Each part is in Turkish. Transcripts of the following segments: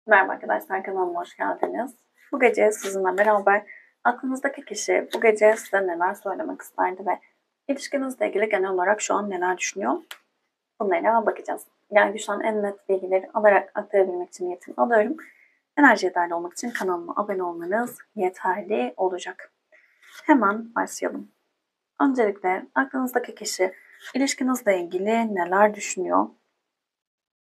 Merhaba arkadaşlar, kanalıma hoş geldiniz. Bu gece sizinle beraber aklınızdaki kişi bu gece size neler söylemek isterdi ve ilişkinizle ilgili genel olarak şu an neler düşünüyor? Bunlara bakacağız. Yani şu an en net bilgileri alarak aktarabilmek için niyetimi alıyorum. Enerji yeterli olmak için kanalıma abone olmanız yeterli olacak. Hemen başlayalım. Öncelikle aklınızdaki kişi ilişkinizle ilgili neler düşünüyor?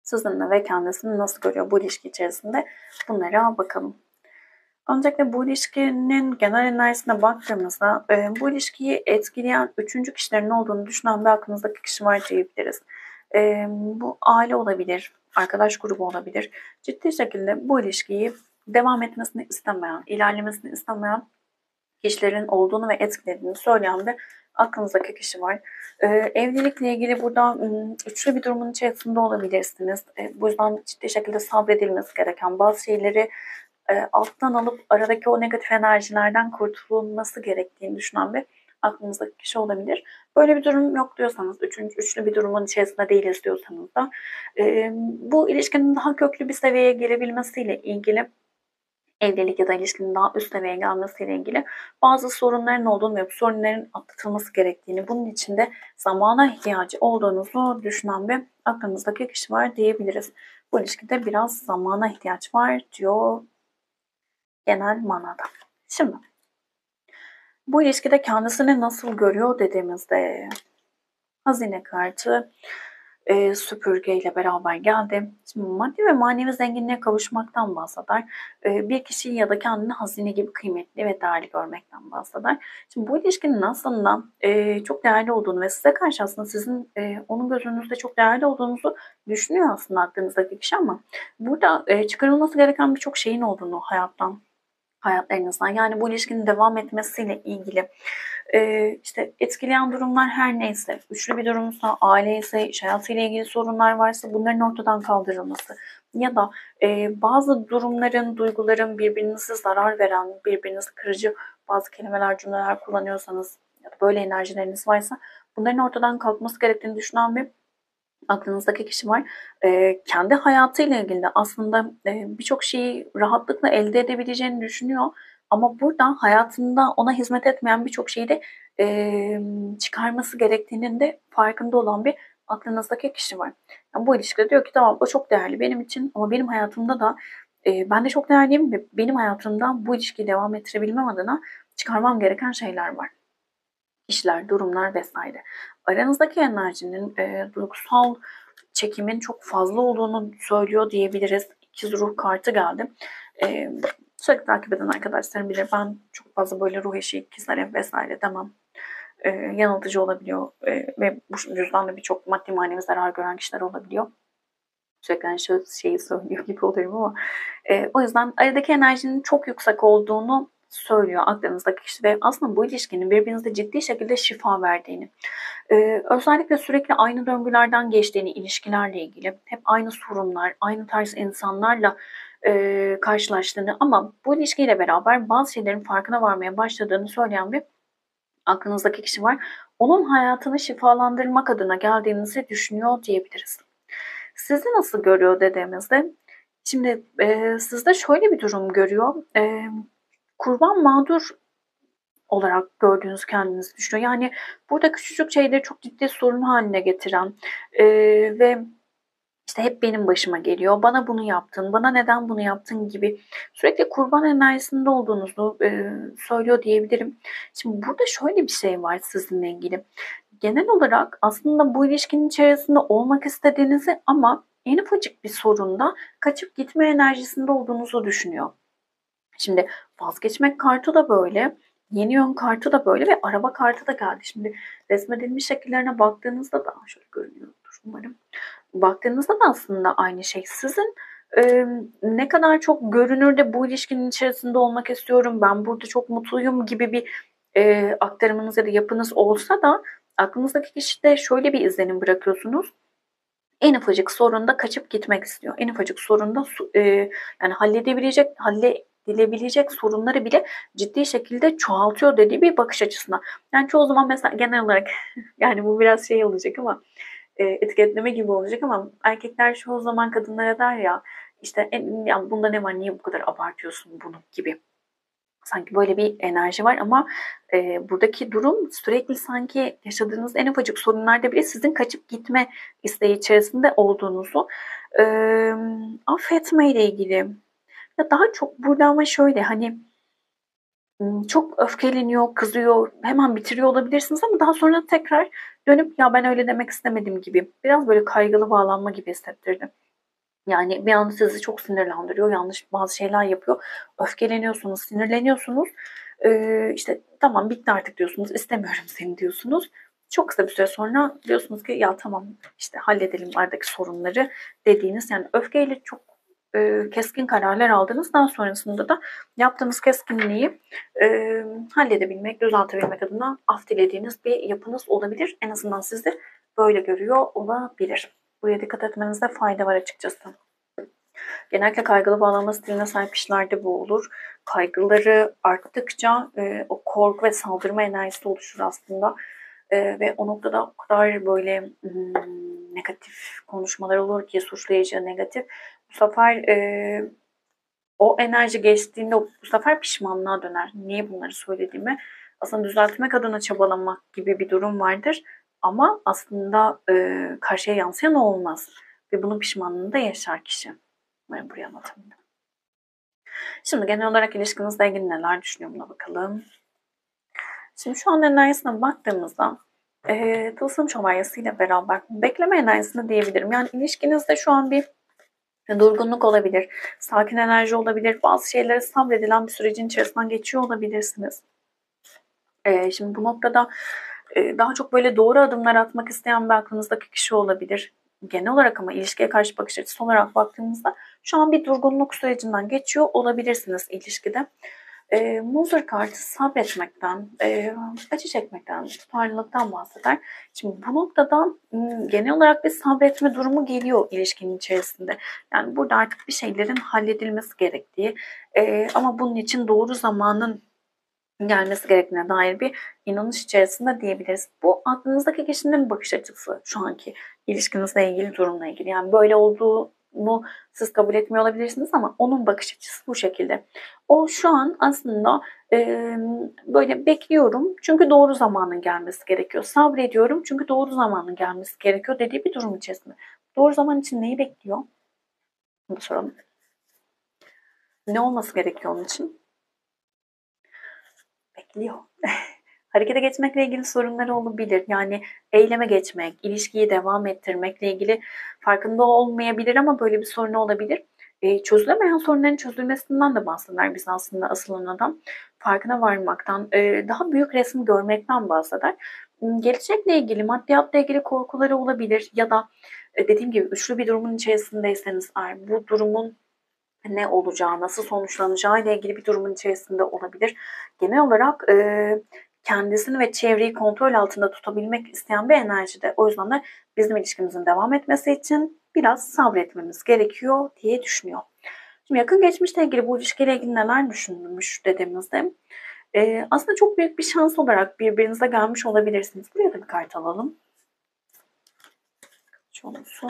Sizinle ve kendisini nasıl görüyor bu ilişki içerisinde? Bunlara bakalım. Öncelikle bu ilişkinin genel enerjisine baktığımızda bu ilişkiyi etkileyen üçüncü kişilerin olduğunu düşünen bir aklınızdaki kişi var diyebiliriz. Bu aile olabilir, arkadaş grubu olabilir. Ciddi şekilde bu ilişkiyi devam etmesini istemeyen, ilerlemesini istemeyen kişilerin olduğunu ve etkilediğini söyleyen bir aklınızdaki kişi var. Evlilikle ilgili burada üçlü bir durumun içerisinde olabilirsiniz. Bu yüzden ciddi şekilde sabredilmesi gereken bazı şeyleri alttan alıp aradaki o negatif enerjilerden kurtulması gerektiğini düşünen bir aklınızdaki kişi olabilir. Böyle bir durum yok diyorsanız, üçlü bir durumun içerisinde değiliz diyorsanız da bu ilişkinin daha köklü bir seviyeye gelebilmesiyle ilgili, evlilik ya da ilişkinin daha üst seviyeye gelmesiyle ilgili bazı sorunların olduğunu ve bu sorunların atlatılması gerektiğini, bunun için de zamana ihtiyacı olduğunuzu düşünen bir aklınızdaki kişi var diyebiliriz. Bu ilişkide biraz zamana ihtiyaç var diyor genel manada. Şimdi bu ilişkide kendisini nasıl görüyor dediğimizde hazine kartı süpürge ile beraber geldi. Şimdi maddi ve manevi zenginliğe kavuşmaktan bahseder. Bir kişiyi ya da kendini hazine gibi kıymetli ve değerli görmekten bahseder. Şimdi bu ilişkinin aslında çok değerli olduğunu ve size karşı aslında sizin onun gözünüzde çok değerli olduğunuzu düşünüyor aslında aklınızdaki kişi, ama burada çıkarılması gereken birçok şeyin olduğunu hayatlarınızdan, yani bu ilişkinin devam etmesiyle ilgili işte etkileyen durumlar her neyse, üçlü bir durumsa, aile ise, iş hayatıyla ilgili sorunlar varsa bunların ortadan kaldırılması ya da bazı durumların, duyguların birbirinize zarar veren, birbirinizi kırıcı bazı kelimeler, cümleler kullanıyorsanız ya da böyle enerjileriniz varsa bunların ortadan kalkması gerektiğini düşünen bir aklınızdaki kişi var. Kendi hayatıyla ilgili de aslında birçok şeyi rahatlıkla elde edebileceğini düşünüyor. Ama burada hayatında ona hizmet etmeyen birçok şeyi de çıkarması gerektiğinin de farkında olan bir aklınızdaki kişi var. Yani bu ilişkide diyor ki tamam, o çok değerli benim için, ama benim hayatımda da ben de çok değerliyim ve benim hayatımda bu ilişkiyi devam ettirebilmem adına çıkarmam gereken şeyler var. Kişiler, durumlar vesaire. Aranızdaki enerjinin duygusal çekimin çok fazla olduğunu söylüyor diyebiliriz. İkiz ruh kartı geldi. E, Sürekli takip eden arkadaşlarım bilir. Ben çok fazla böyle ruh eşi, ikizlere vesaire demem. Yanıltıcı olabiliyor ve bu yüzden de birçok maddi manevi zarar gören kişiler olabiliyor. Sürekli aynı şeyi söylüyor gibi oluyorum ama o yüzden aradaki enerjinin çok yüksek olduğunu söylüyor aklınızdaki kişi ve aslında bu ilişkinin birbirinize ciddi şekilde şifa verdiğini, özellikle sürekli aynı döngülerden geçtiğini, ilişkilerle ilgili hep aynı sorunlar, aynı tarz insanlarla karşılaştığını, ama bu ilişkiyle beraber bazı şeylerin farkına varmaya başladığını söyleyen bir aklınızdaki kişi var. Onun hayatını şifalandırmak adına geldiğinizi düşünüyor diyebiliriz. Sizi nasıl görüyor dediğimizde, şimdi sizde şöyle bir durum görüyor. Kurban mağdur olarak gördüğünüz kendinizi düşünüyor. Yani burada küçücük şeyleri çok ciddi sorun haline getiren ve işte hep benim başıma geliyor, bana bunu yaptın, bana neden bunu yaptın gibi sürekli kurban enerjisinde olduğunuzu söylüyor diyebilirim. Şimdi burada şöyle bir şey var sizinle ilgili. Genel olarak aslında bu ilişkinin içerisinde olmak istediğinizi, ama en ufacık bir sorunda kaçıp gitme enerjisinde olduğunuzu düşünüyor. Şimdi vazgeçmek kartı da böyle, yeni yön kartı da böyle ve araba kartı da geldi. Şimdi resmedilmiş şekillerine baktığınızda da şöyle görünüyordur umarım. Baktığınızda da aslında aynı şey. Sizin ne kadar çok görünürde bu ilişkinin içerisinde olmak istiyorum, ben burada çok mutluyum gibi bir aktarımınız ya da yapınız olsa da aklınızdaki kişide şöyle bir izlenim bırakıyorsunuz. En ufacık sorunda kaçıp gitmek istiyor. En ufacık sorunda yani halledilebilecek sorunları bile ciddi şekilde çoğaltıyor dediği bir bakış açısına. Yani çoğu zaman mesela genel olarak yani bu biraz şey olacak ama etiketleme gibi olacak ama erkekler çoğu zaman kadınlara der ya, işte ya bunda ne var, niye bu kadar abartıyorsun bunu gibi. Sanki böyle bir enerji var ama buradaki durum sürekli sanki yaşadığınız en ufacık sorunlarda bile sizin kaçıp gitme isteği içerisinde olduğunuzu, e, affetme ile ilgili. Ya daha çok burada ama şöyle hani çok öfkeleniyor, kızıyor, hemen bitiriyor olabilirsiniz ama daha sonra tekrar dönüp ya ben öyle demek istemedim gibi. Biraz böyle kaygılı bağlanma gibi hissettirdi. Yani bir anda sizi çok sinirlendiriyor, yanlış bazı şeyler yapıyor. Öfkeleniyorsunuz, sinirleniyorsunuz. İşte tamam bitti artık diyorsunuz, istemiyorum seni diyorsunuz. Çok kısa bir süre sonra diyorsunuz ki ya tamam işte halledelim aradaki sorunları dediğiniz yani öfkeyle çok keskin kararlar aldınız. Daha sonrasında da yaptığınız keskinliği halledebilmek, düzeltebilmek adına af dilediğiniz bir yapınız olabilir. En azından sizi böyle görüyor olabilir. Buraya dikkat etmenizde fayda var açıkçası. Genellikle kaygılı bağlanma stiline sahip kişilerde bu olur. Kaygıları arttıkça o korku ve saldırma enerjisi oluşur aslında. Ve o noktada o kadar böyle negatif konuşmalar olur ki suçlayıcı, negatif. Bu sefer o enerji geçtiğinde bu sefer pişmanlığa döner. Niye bunları söylediğimi aslında düzeltmek adına çabalamak gibi bir durum vardır. Ama aslında karşıya yansıyan olmaz. Ve bunun pişmanlığını da yaşar kişi. Ben buraya anlatabildim. Şimdi genel olarak ilişkinizle ilgili neler düşünüyor buna bakalım. Şimdi şu an enerjisine baktığımızda tılsım şövalyesi ile beraber bekleme enerjisini diyebilirim. Yani ilişkinizde şu an bir durgunluk olabilir, sakin enerji olabilir, bazı şeylere sabredilen bir sürecin içerisinden geçiyor olabilirsiniz. Şimdi bu noktada daha çok böyle doğru adımlar atmak isteyen bir aklınızdaki kişi olabilir. Genel olarak ama ilişkiye karşı bakış açısı olarak baktığımızda şu an bir durgunluk sürecinden geçiyor olabilirsiniz ilişkide. Muzur kartı sabretmekten, acı çekmekten, tutarlılıktan bahseder. Şimdi bu noktada genel olarak bir sabretme durumu geliyor ilişkinin içerisinde. Yani burada artık bir şeylerin halledilmesi gerektiği ama bunun için doğru zamanın gelmesi gerektiğine dair bir inanış içerisinde diyebiliriz. Bu aklınızdaki kişinin bakış açısı şu anki ilişkinizle ilgili durumla ilgili. Yani böyle olduğunu siz kabul etmiyor olabilirsiniz ama onun bakış açısı bu şekilde. O şu an aslında böyle bekliyorum çünkü doğru zamanın gelmesi gerekiyor. Sabrediyorum çünkü doğru zamanın gelmesi gerekiyor dediği bir durum içerisinde. Doğru zaman için neyi bekliyor? Bunu soralım. Ne olması gerekiyor onun için? Bekliyor. Harekete geçmekle ilgili sorunları olabilir. Yani eyleme geçmek, ilişkiyi devam ettirmekle ilgili farkında olmayabilir ama böyle bir sorunu olabilir. Çözülemeyen sorunların çözülmesinden de bahseder biz aslında asıl adam. Farkına varmaktan, daha büyük resmi görmekten bahseder. Gelecekle ilgili, maddiyatla ilgili korkuları olabilir ya da dediğim gibi üçlü bir durumun içerisindeyseniz bu durumun ne olacağı, nasıl sonuçlanacağı ile ilgili bir durumun içerisinde olabilir. Genel olarak kendisini ve çevreyi kontrol altında tutabilmek isteyen bir enerjide. O yüzden de bizim ilişkimizin devam etmesi için biraz sabretmemiz gerekiyor diye düşünüyor. Şimdi yakın geçmişle ilgili bu ilişkiyle ilgili neler düşünülmüş dediğimizde aslında çok büyük bir şans olarak birbirinize gelmiş olabilirsiniz. Buraya da bir kart alalım. Çoğunlusu.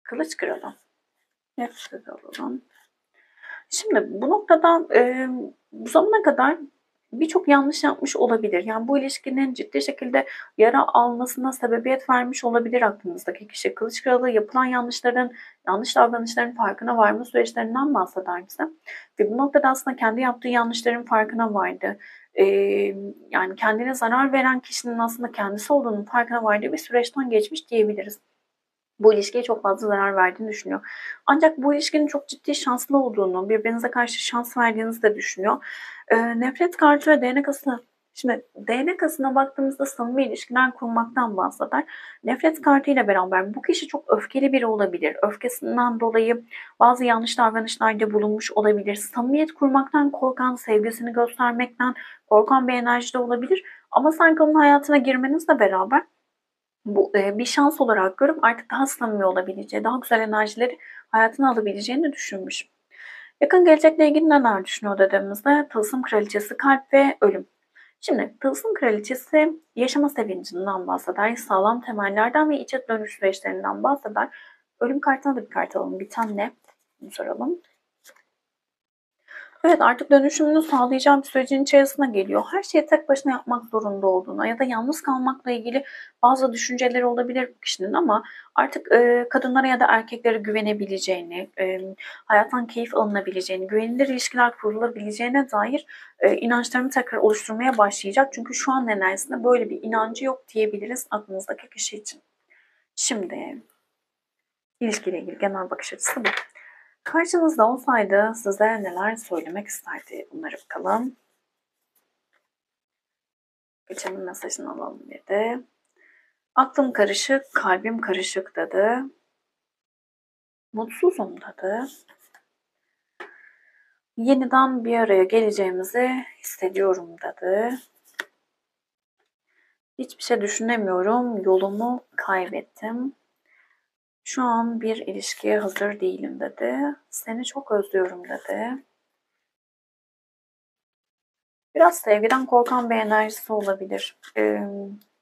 Kılıç kralı. Nefret alalım. Şimdi bu noktada bu zamana kadar birçok yanlış yapmış olabilir. Yani bu ilişkinin ciddi şekilde yara almasına sebebiyet vermiş olabilir aklınızdaki kişi. Kılıç kralı yapılan yanlışların, yanlış davranışların farkına varma süreçlerinden bahseder bize. Ve bu noktada aslında kendi yaptığı yanlışların farkına vardı. Yani kendine zarar veren kişinin aslında kendisi olduğunun farkına vardığı bir süreçten geçmiş diyebiliriz. Bu ilişkiye çok fazla zarar verdiğini düşünüyor. Ancak bu ilişkinin çok ciddi şanslı olduğunu, birbirinize karşı şans verdiğinizi de düşünüyor. Nefret kartı ve değnek asını. Şimdi değnek asına baktığımızda samimi ilişkiler kurmaktan bahseder. Nefret kartı ile beraber bu kişi çok öfkeli biri olabilir. Öfkesinden dolayı bazı yanlış davranışlarda bulunmuş olabilir. Samimiyet kurmaktan korkan, sevgisini göstermekten korkan bir enerjide olabilir. Ama sanki onun hayatına girmenizle beraber bu bir şans olarak görüp artık daha samimi olabileceği, daha güzel enerjileri hayatına alabileceğini düşünmüş. Yakın gelecekle ilgili neler düşünüyor dediğimizde Tılsım Kraliçesi, kalp ve ölüm. Şimdi Tılsım Kraliçesi yaşama sevincinden bahseder, sağlam temellerden ve içe dönüş süreçlerinden bahseder. Ölüm kartına da bir kart alalım. Biten ne? Bunu soralım. Evet, artık dönüşümünü sağlayacağım bir sürecin içerisine geliyor. Her şeyi tek başına yapmak zorunda olduğuna ya da yalnız kalmakla ilgili bazı düşünceleri olabilir bu kişinin ama artık kadınlara ya da erkeklere güvenebileceğini, hayattan keyif alınabileceğini, güvenilir ilişkiler kurulabileceğine dair inançlarını tekrar oluşturmaya başlayacak. Çünkü şu an enerjisinde böyle bir inancı yok diyebiliriz aklınızdaki kişi için. Şimdi ilişkiyle ilgili genel bakış açısı bu. Karşınızda olsaydı size neler söylemek isterdi? Bunları bakalım. Geçenin mesajını alalım bir de. Aklım karışık, kalbim karışık dedi. Mutsuzum dedi. Yeniden bir araya geleceğimizi hissediyorum dedi. Hiçbir şey düşünemiyorum, yolumu kaybettim. Şu an bir ilişkiye hazır değilim dedi. Seni çok özlüyorum dedi. Biraz sevgiden korkan bir enerjisi olabilir.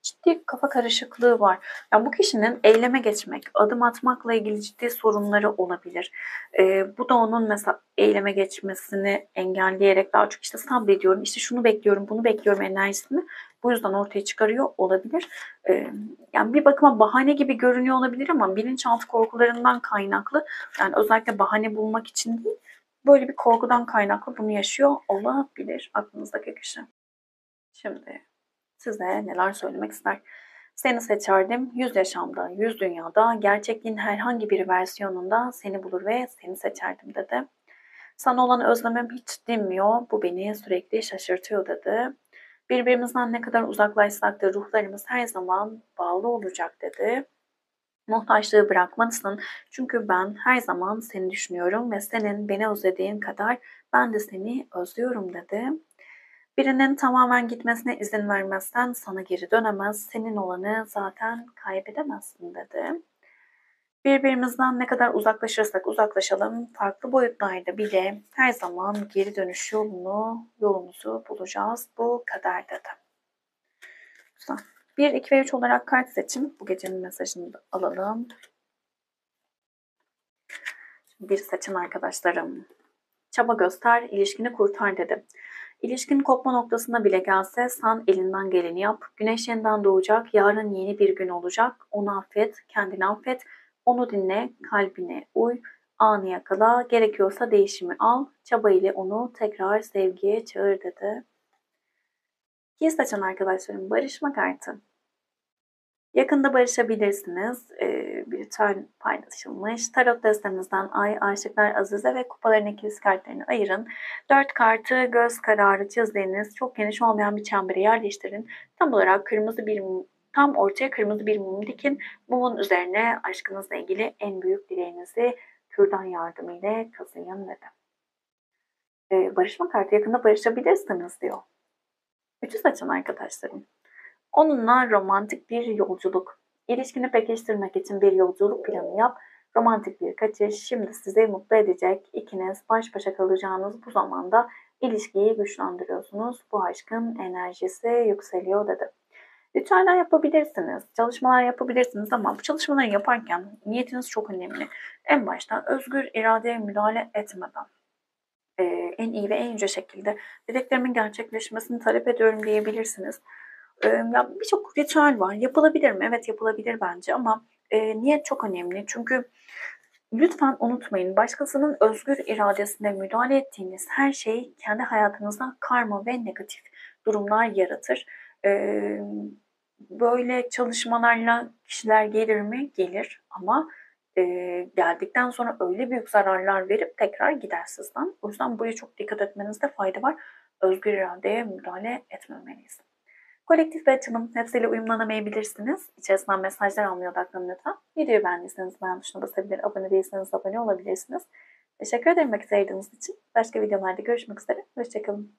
Ciddi kafa karışıklığı var. Yani bu kişinin eyleme geçmek, adım atmakla ilgili ciddi sorunları olabilir. Bu da onun mesela eyleme geçmesini engelleyerek daha çok işte sabrediyorum, işte şunu bekliyorum, bunu bekliyorum enerjisini bu yüzden ortaya çıkarıyor olabilir. Yani bir bakıma bahane gibi görünüyor olabilir ama bilinçaltı korkularından kaynaklı. Yani özellikle bahane bulmak için değil, böyle bir korkudan kaynaklı bunu yaşıyor olabilir aklınızdaki kişi. Şimdi size neler söylemek ister? Seni seçerdim. 100 yaşamda, 100 dünyada, gerçekliğin herhangi bir versiyonunda seni bulur ve seni seçerdim dedi. Sana olan özlemim hiç dinmiyor. Bu beni sürekli şaşırtıyor dedi. Birbirimizden ne kadar uzaklaşsak da ruhlarımız her zaman bağlı olacak dedi. Muhtaçlığı bırakmalısın. Çünkü ben her zaman seni düşünüyorum ve senin beni özlediğin kadar ben de seni özlüyorum dedi. Birinin tamamen gitmesine izin vermezsen sana geri dönemez. Senin olanı zaten kaybedemezsin dedi. Birbirimizden ne kadar uzaklaşırsak uzaklaşalım farklı boyutlarda bile her zaman geri dönüş yolumuzu bulacağız. Bu kadar dedi. Güzel. 1, 2 ve 3 olarak kart seçim. Bu gecenin mesajını da alalım. Bir seçin arkadaşlarım. Çaba göster, ilişkini kurtar dedi. İlişkin kopma noktasına bile gelse sen elinden geleni yap. Güneş yeniden doğacak, yarın yeni bir gün olacak. Onu affet, kendini affet, onu dinle, kalbine uy, anı yakala, gerekiyorsa değişimi al, çaba ile onu tekrar sevgiye çağır dedi. İki seçen arkadaşlarım barışma kartı. Yakında barışabilirsiniz. Bir ritüel paylaşılmış. Tarot destenizden Ay, Aşıklar, Azize ve Kupaların ikilisi kartlarını ayırın. 4 kartı göz kararı çizdiğiniz çok geniş olmayan bir çembere yerleştirin. Tam olarak tam ortaya kırmızı bir mum dikin. Mumun üzerine aşkınızla ilgili en büyük dileğinizi kürdan yardımıyla kazıyın dedi. Barışma kartı yakında barışabilirsiniz diyor. Üçü saçın arkadaşlarım. Onunla romantik bir yolculuk. İlişkini pekiştirmek için bir yolculuk planı yap. Romantik bir kaçış şimdi sizi mutlu edecek. İkiniz baş başa kalacağınız bu zamanda ilişkiyi güçlendiriyorsunuz. Bu aşkın enerjisi yükseliyor dedi. Ritüeller yapabilirsiniz, çalışmalar yapabilirsiniz ama bu çalışmaları yaparken niyetiniz çok önemli. En başta özgür iradeye müdahale etmeden en iyi ve en yüce şekilde dileklerimin gerçekleşmesini talep ediyorum diyebilirsiniz. Ya birçok ritüel var. Yapılabilir mi? Evet yapılabilir bence ama niyet çok önemli. Çünkü lütfen unutmayın başkasının özgür iradesine müdahale ettiğiniz her şey kendi hayatınızda karma ve negatif durumlar yaratır. Böyle çalışmalarla kişiler gelir mi? Gelir ama geldikten sonra öyle büyük zararlar verip tekrar gider sizden. O yüzden buraya çok dikkat etmenizde fayda var. Özgür iradeye müdahale etmemeliyiz. Kolektif bir açılım hepsiyle uyumlanamayabilirsiniz. İçerisinden mesajlar almaya odaklanın lütfen. Videoyu beğendiyseniz beğen tuşuna basabilir, abone değilseniz abone olabilirsiniz. Teşekkür ederim vakit ayırdığınız için. Başka videolarda görüşmek üzere. Hoşçakalın.